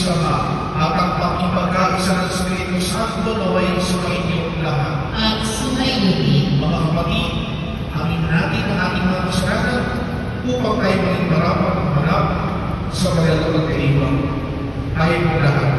Diyos Ama at ang pakipag-kaisa ng Espiritu Santo naway sumainyo lahat. At sumainyo din. Mga kapatid, amin natin ang ating mga kasalanan upang tayo maging marapat sa banal na pagkaibang. Tayo po lahat